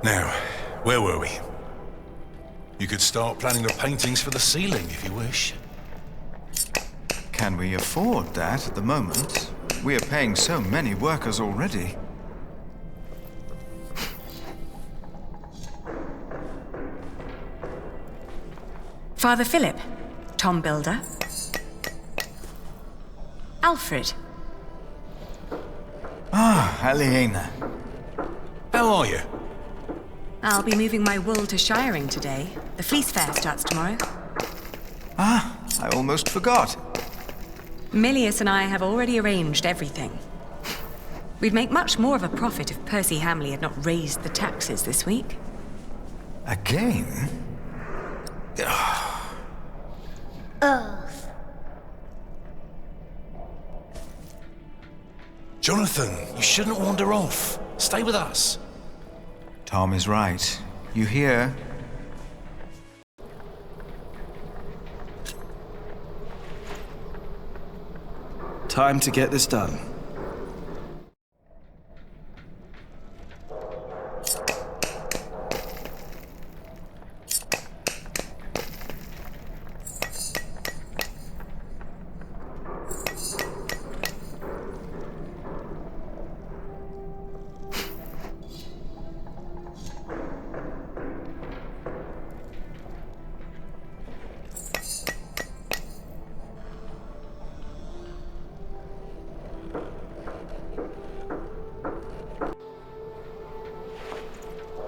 Now, where were we? You could start planning the paintings for the ceiling if you wish. Can we afford that at the moment? We are paying so many workers already. Father Philip, Tom Builder. Alfred. Ah, Aliena. How are you? I'll be moving my wool to Shiring today. The fleece fair starts tomorrow. Ah, I almost forgot. Milius and I have already arranged everything. We'd make much more of a profit if Percy Hamley had not raised the taxes this week. Again? Jonathan, you shouldn't wander off. Stay with us. Tom is right. You hear? Time to get this done.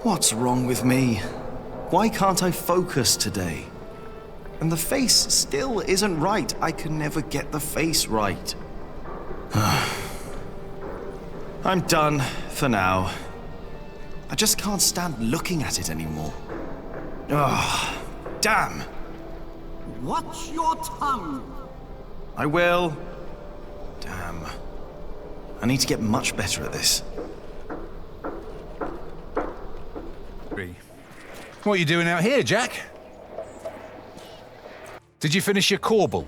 What's wrong with me? Why can't I focus today? And the face still isn't right. I can never get the face right. I'm done for now. I just can't stand looking at it anymore. Ah, damn. Watch your tongue. I will. Damn. I need to get much better at this. What are you doing out here, Jack? Did you finish your corbel?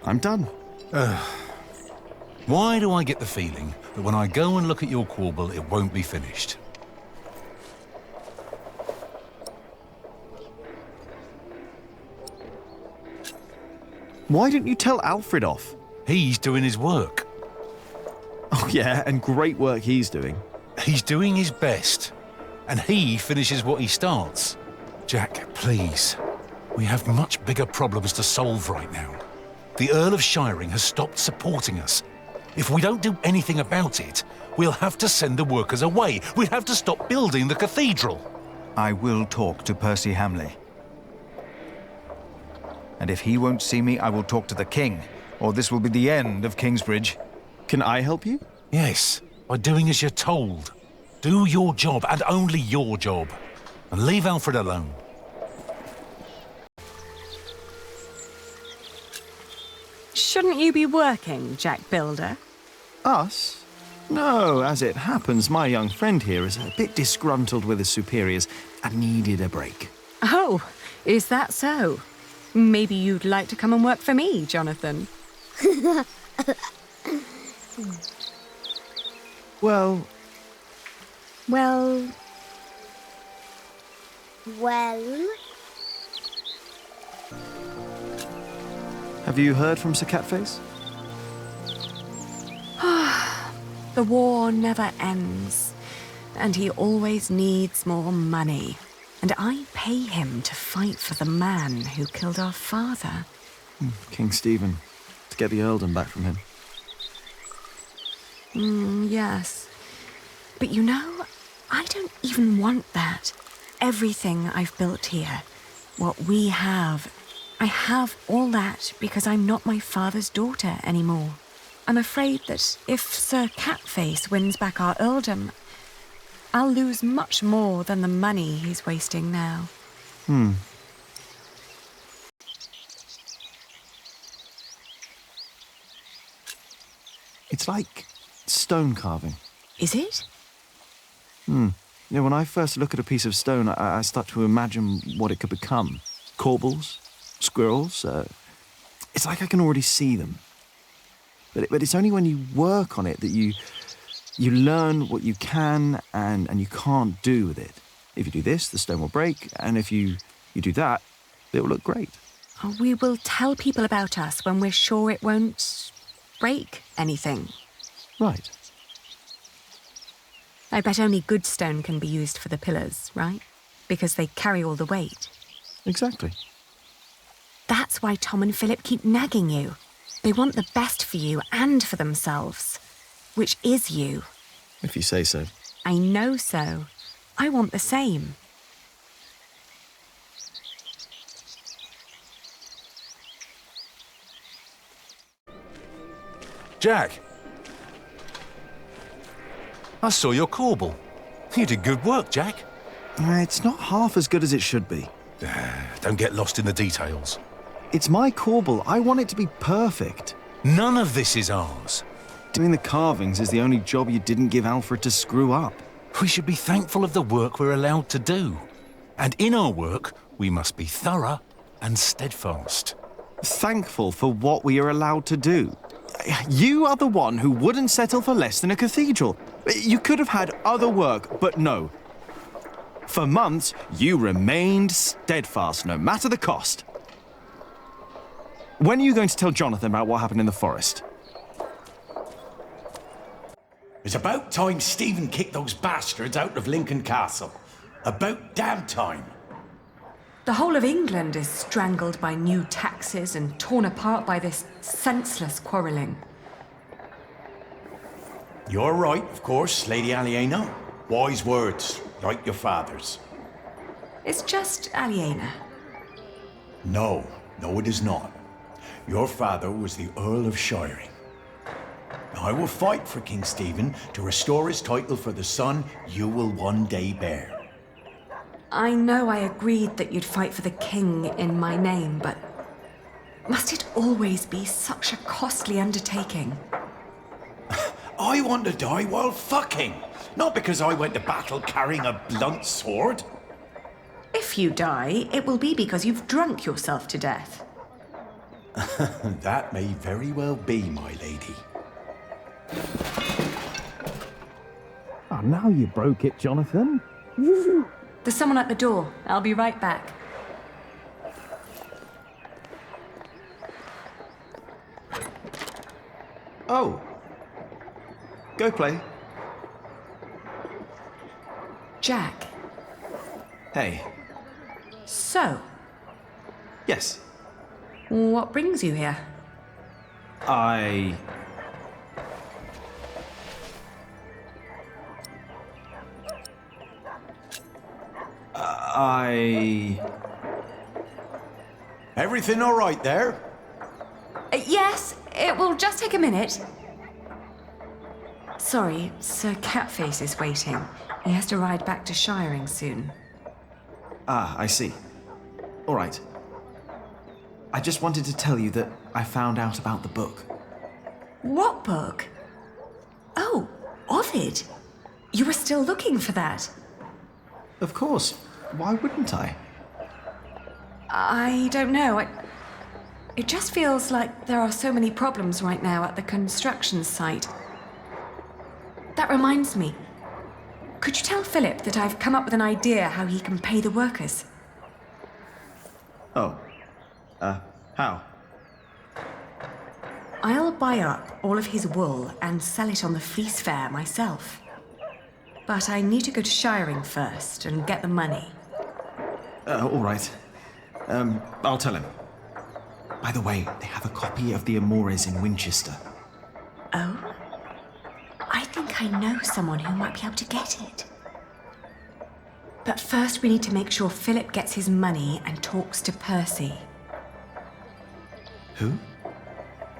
I'm done. Why do I get the feeling that when I go and look at your corbel, it won't be finished? Why didn't you tell Alfred off? He's doing his work. Oh yeah, and great work he's doing. He's doing his best, and he finishes what he starts. Jack, please. We have much bigger problems to solve right now. The Earl of Shiring has stopped supporting us. If we don't do anything about it, we'll have to send the workers away. We'll have to stop building the cathedral. I will talk to Percy Hamley. And if he won't see me, I will talk to the king, or this will be the end of Kingsbridge. Can I help you? Yes, by doing as you're told. Do your job, and only your job. And leave Alfred alone. Shouldn't you be working, Jack Builder? Us? No, as it happens, my young friend here is a bit disgruntled with his superiors and needed a break. Oh, is that so? Maybe you'd like to come and work for me, Jonathan. Well... Well... Have you heard from Sir Catface? The war never ends, and he always needs more money. And I pay him to fight for the man who killed our father. King Stephen, to get the earldom back from him. Yes. But you know, I don't even want that. Everything I've built here, what we have, I have all that because I'm not my father's daughter anymore. I'm afraid that if Sir Catface wins back our earldom, I'll lose much more than the money he's wasting now. It's like stone carving. Is it? You know, when I first look at a piece of stone, I start to imagine what it could become. Corbels, squirrels, it's like I can already see them. But it's only when you work on it that you learn what you can and you can't do with it. If you do this, the stone will break, and if you do that, it will look great. Oh, we will tell people about us when we're sure it won't break anything. Right. I bet only good stone can be used for the pillars, right? Because they carry all the weight. Exactly. That's why Tom and Philip keep nagging you. They want the best for you and for themselves, which is you. If you say so. I know so. I want the same. Jack! I saw your corbel. You did good work, Jack. It's not half as good as it should be. Don't get lost in the details. It's my corbel. I want it to be perfect. None of this is ours. Doing the carvings is the only job you didn't give Alfred to screw up. We should be thankful of the work we're allowed to do. And in our work, we must be thorough and steadfast. Thankful for what we are allowed to do. You are the one who wouldn't settle for less than a cathedral. You could have had other work, but no. For months, you remained steadfast, no matter the cost. When are you going to tell Jonathan about what happened in the forest? It's about time Stephen kicked those bastards out of Lincoln Castle. About damn time. The whole of England is strangled by new taxes and torn apart by this senseless quarrelling. You're right, of course, Lady Aliena. Wise words, like your father's. It's just Aliena. No, it is not. Your father was the Earl of Shiring. I will fight for King Stephen to restore his title for the son you will one day bear. I know I agreed that you'd fight for the king in my name, but must it always be such a costly undertaking? I want to die while fucking, not because I went to battle carrying a blunt sword. If you die, it will be because you've drunk yourself to death. That may very well be, my lady. Oh, now you broke it, Jonathan. There's someone at the door. I'll be right back. Oh. Go play. Jack. Hey. So, Yes. what brings you here? I... Everything all right there? Yes, it will just take a minute. Sorry, Sir Catface is waiting. He has to ride back to Shiring soon. Ah, I see. All right. I just wanted to tell you that I found out about the book. What book? Oh, Ovid. You were still looking for that. Of course. Why wouldn't I? I don't know. It just feels like there are so many problems right now at the construction site. That reminds me. Could you tell Philip that I've come up with an idea how he can pay the workers? Oh. How? I'll buy up all of his wool and sell it on the fleece fair myself. But I need to go to Shiring first and get the money. All right. I'll tell him. By the way, they have a copy of the Amores in Winchester. Oh? I think I know someone who might be able to get it. But first we need to make sure Philip gets his money and talks to Percy. Who?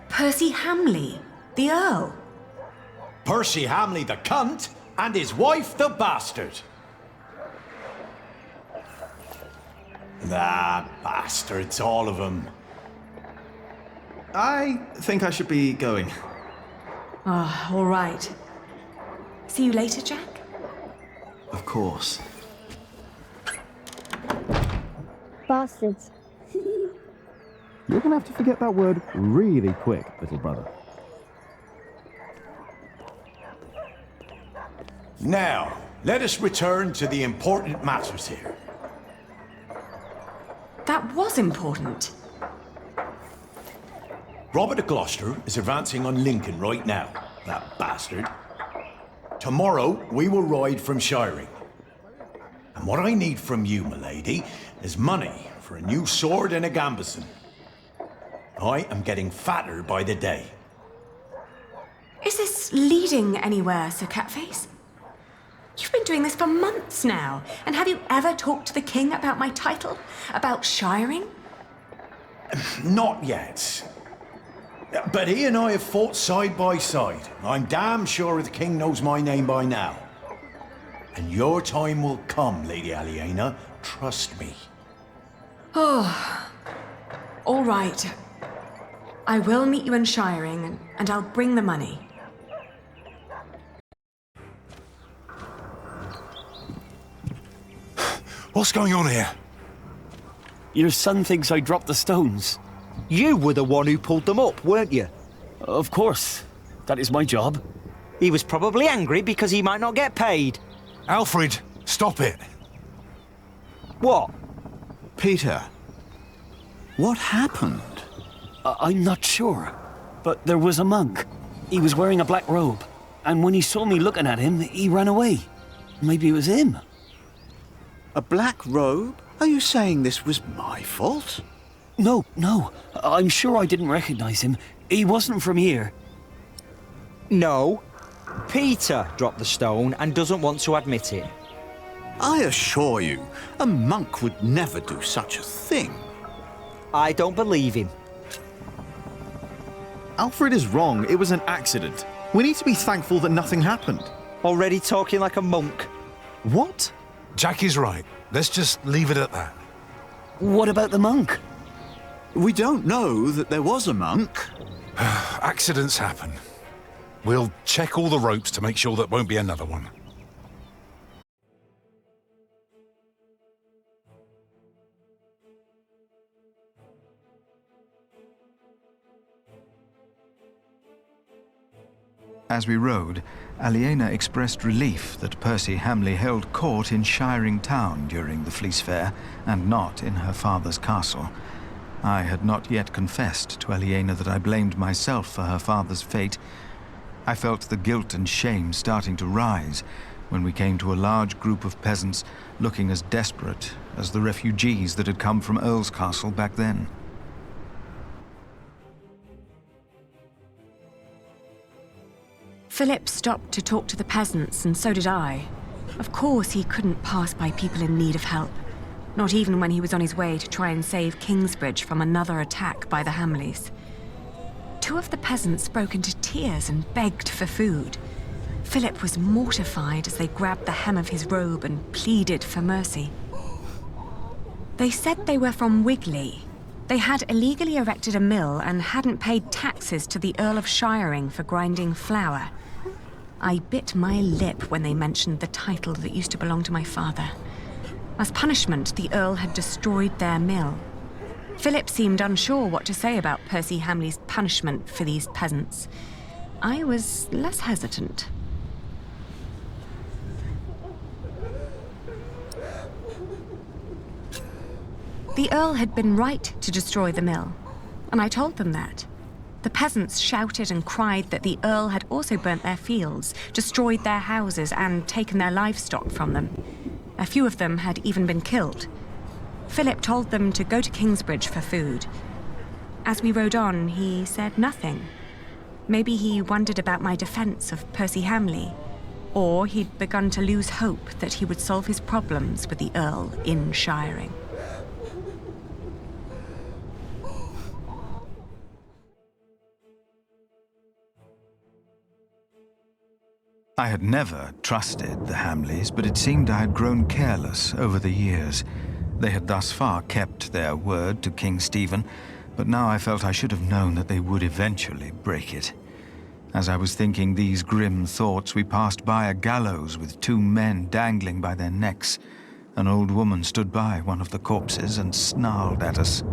Percy Hamley, the Earl. Percy Hamley the cunt, and his wife the bastard. Ah, bastards, all of them. I think I should be going. Ah, all right. See you later, Jack? Of course. Bastards. You're gonna have to forget that word really quick, little brother. Now, let us return to the important matters here. That was important. Robert of Gloucester is advancing on Lincoln right now, that bastard. Tomorrow, we will ride from Shiring. And what I need from you, milady, is money for a new sword and a gambeson. I am getting fatter by the day. Is this leading anywhere, Sir Catface? You've been doing this for months now, and have you ever talked to the king about my title? About shiring? Not yet. But he and I have fought side by side. I'm damn sure the king knows my name by now. And your time will come, Lady Aliena. Trust me. Oh, all right. I will meet you in Shiring, and I'll bring the money. What's going on here? Your son thinks I dropped the stones. You were the one who pulled them up, weren't you? Of course. That is my job. He was probably angry because he might not get paid. Alfred, stop it. What? Peter, what happened? I'm not sure. But there was a monk. He was wearing a black robe. And when he saw me looking at him, he ran away. Maybe it was him. A black robe? Are you saying this was my fault? No. I'm sure I didn't recognize him. He wasn't from here. No. Peter dropped the stone and doesn't want to admit it. I assure you, a monk would never do such a thing. I don't believe him. Alfred is wrong. It was an accident. We need to be thankful that nothing happened. Already talking like a monk. What? Jack is right. Let's just leave it at that. What about the monk? We don't know that there was a monk. Accidents happen. We'll check all the ropes to make sure there won't be another one. As we rode, Aliena expressed relief that Percy Hamley held court in Shiring Town during the Fleece Fair, and not in her father's castle. I had not yet confessed to Aliena that I blamed myself for her father's fate. I felt the guilt and shame starting to rise when we came to a large group of peasants looking as desperate as the refugees that had come from Earl's Castle back then. Philip stopped to talk to the peasants, and so did I. Of course, he couldn't pass by people in need of help. Not even when he was on his way to try and save Kingsbridge from another attack by the Hamleys. Two of the peasants broke into tears and begged for food. Philip was mortified as they grabbed the hem of his robe and pleaded for mercy. They said they were from Wigley. They had illegally erected a mill and hadn't paid taxes to the Earl of Shiring for grinding flour. I bit my lip when they mentioned the title that used to belong to my father. As punishment, the Earl had destroyed their mill. Philip seemed unsure what to say about Percy Hamley's punishment for these peasants. I was less hesitant. The Earl had been right to destroy the mill, and I told them that. The peasants shouted and cried that the Earl had also burnt their fields, destroyed their houses, and taken their livestock from them. A few of them had even been killed. Philip told them to go to Kingsbridge for food. As we rode on, he said nothing. Maybe he wondered about my defense of Percy Hamley, or he'd begun to lose hope that he would solve his problems with the Earl in Shiring. I had never trusted the Hamleys, but it seemed I had grown careless over the years. They had thus far kept their word to King Stephen, but now I felt I should have known that they would eventually break it. As I was thinking these grim thoughts, we passed by a gallows with two men dangling by their necks. An old woman stood by one of the corpses and snarled at us.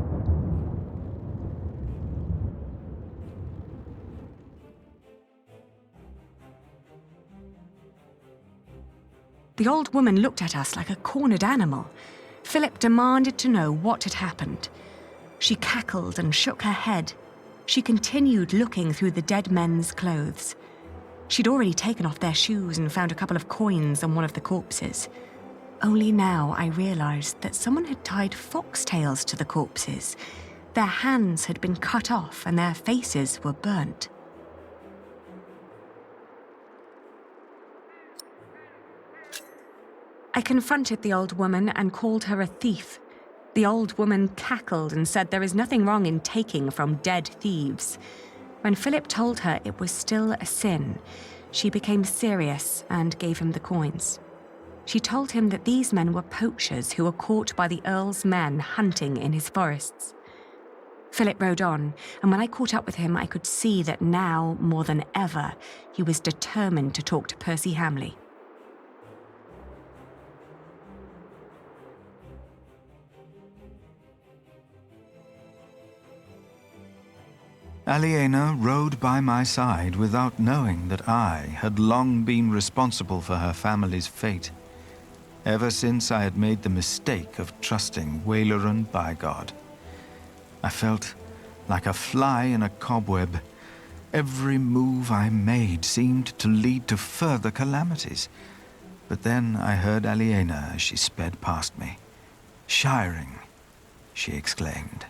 The old woman looked at us like a cornered animal. Philip demanded to know what had happened. She cackled and shook her head. She continued looking through the dead men's clothes. She'd already taken off their shoes and found a couple of coins on one of the corpses. Only now I realized that someone had tied foxtails to the corpses. Their hands had been cut off and their faces were burnt. I confronted the old woman and called her a thief. The old woman cackled and said there is nothing wrong in taking from dead thieves. When Philip told her it was still a sin, she became serious and gave him the coins. She told him that these men were poachers who were caught by the Earl's men hunting in his forests. Philip rode on, and when I caught up with him, I could see that now, more than ever, he was determined to talk to Percy Hamley. Aliena rode by my side without knowing that I had long been responsible for her family's fate, ever since I had made the mistake of trusting Waleran by God. I felt like a fly in a cobweb. Every move I made seemed to lead to further calamities. But then I heard Aliena as she sped past me. "Shiring," she exclaimed.